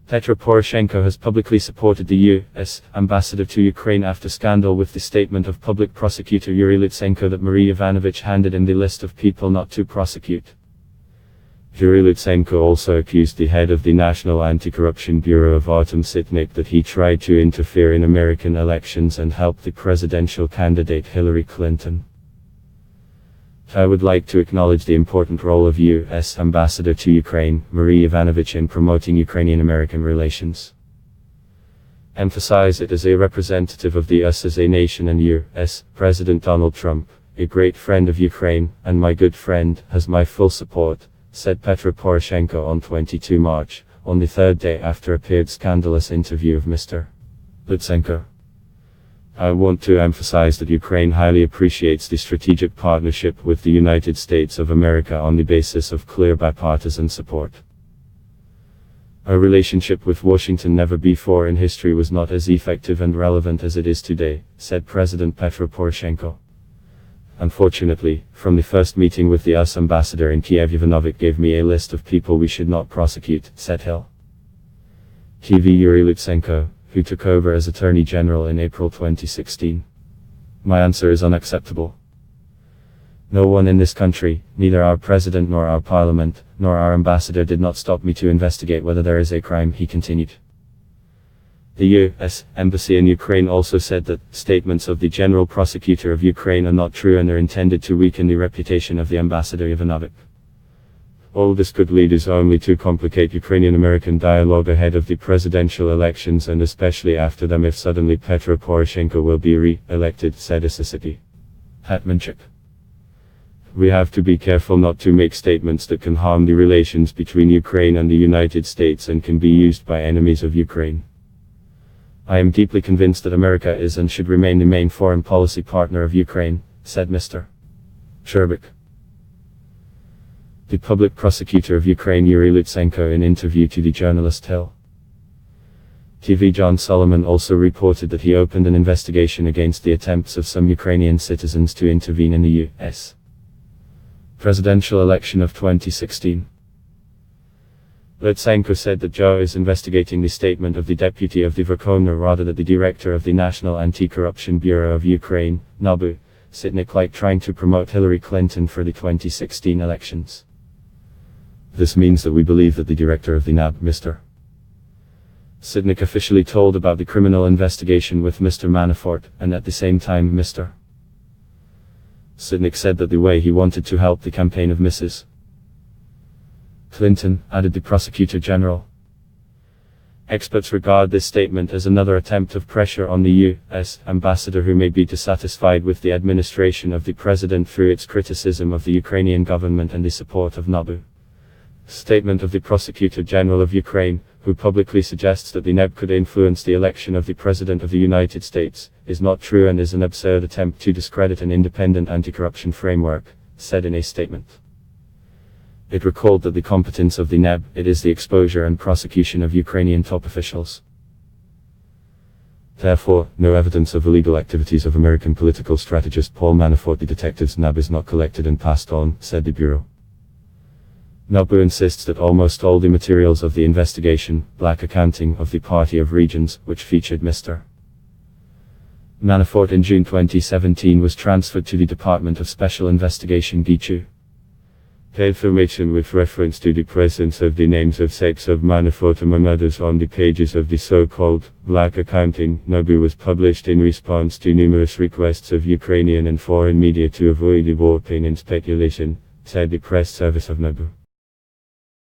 Petro Poroshenko has publicly supported the U.S. ambassador to Ukraine after scandal with the statement of public prosecutor Yury Lutsenko that Marie Yovanovitch handed in the list of people not to prosecute. Yury Lutsenko also accused the head of the National Anti-Corruption Bureau of Artem Sitnik that he tried to interfere in American elections and help the presidential candidate Hillary Clinton. I would like to acknowledge the important role of U.S. Ambassador to Ukraine, Marie Yovanovitch, in promoting Ukrainian-American relations. Emphasize it as a representative of the US as a nation, and U.S. President Donald Trump, a great friend of Ukraine, and my good friend, has my full support, said Petro Poroshenko on 22 March, on the third day after appeared scandalous interview of Mr. Lutsenko. I want to emphasize that Ukraine highly appreciates the strategic partnership with the United States of America on the basis of clear bipartisan support. Our relationship with Washington never before in history was not as effective and relevant as it is today, said President Petro Poroshenko. Unfortunately, from the first meeting with the US ambassador in Kiev, Jovanovic gave me a list of people we should not prosecute, said Hill. TV Yury Lutsenko, who took over as Attorney General in April 2016. My answer is unacceptable. No one in this country, neither our president nor our parliament, nor our ambassador, did not stop me to investigate whether there is a crime, he continued. The U.S. Embassy in Ukraine also said that statements of the General Prosecutor of Ukraine are not true and are intended to weaken the reputation of the Ambassador Jovanovic. All this could lead us only to complicate Ukrainian-American dialogue ahead of the presidential elections, and especially after them, if suddenly Petro Poroshenko will be re-elected, said Assisity Hetmanchik. We have to be careful not to make statements that can harm the relations between Ukraine and the United States and can be used by enemies of Ukraine. I am deeply convinced that America is and should remain the main foreign policy partner of Ukraine, said Mr. Sherbik. The public prosecutor of Ukraine Yury Lutsenko in interview to the journalist Hill TV. John Solomon also reported that he opened an investigation against the attempts of some Ukrainian citizens to intervene in the U.S. presidential election of 2016. Lutsenko said that Joe is investigating the statement of the deputy of the Verkhovna rather than the director of the National Anti-Corruption Bureau of Ukraine, NEB, Sitnik, like trying to promote Hillary Clinton for the 2016 elections. This means that we believe that the director of the NEB, Mr. Sitnik, officially told about the criminal investigation with Mr. Manafort, and at the same time Mr. Sitnik said that the way he wanted to help the campaign of Mrs. Clinton, added the Prosecutor General. Experts regard this statement as another attempt of pressure on the U.S. ambassador, who may be dissatisfied with the administration of the president through its criticism of the Ukrainian government and the support of NEB. Statement of the Prosecutor General of Ukraine, who publicly suggests that the NEB could influence the election of the President of the United States, is not true and is an absurd attempt to discredit an independent anti-corruption framework, said in a statement. It recalled that the competence of the NEB, it is the exposure and prosecution of Ukrainian top officials. Therefore, no evidence of illegal activities of American political strategist Paul Manafort the detectives NEB is not collected and passed on, said the Bureau. NEB insists that almost all the materials of the investigation, black accounting of the Party of Regions, which featured Mr. Manafort in June 2017, was transferred to the Department of Special Investigation GICHU. Information with reference to the presence of the names of six of Manafort among others on the pages of the so-called black accounting NEB was published in response to numerous requests of Ukrainian and foreign media to avoid developing in speculation, said the press service of NEB.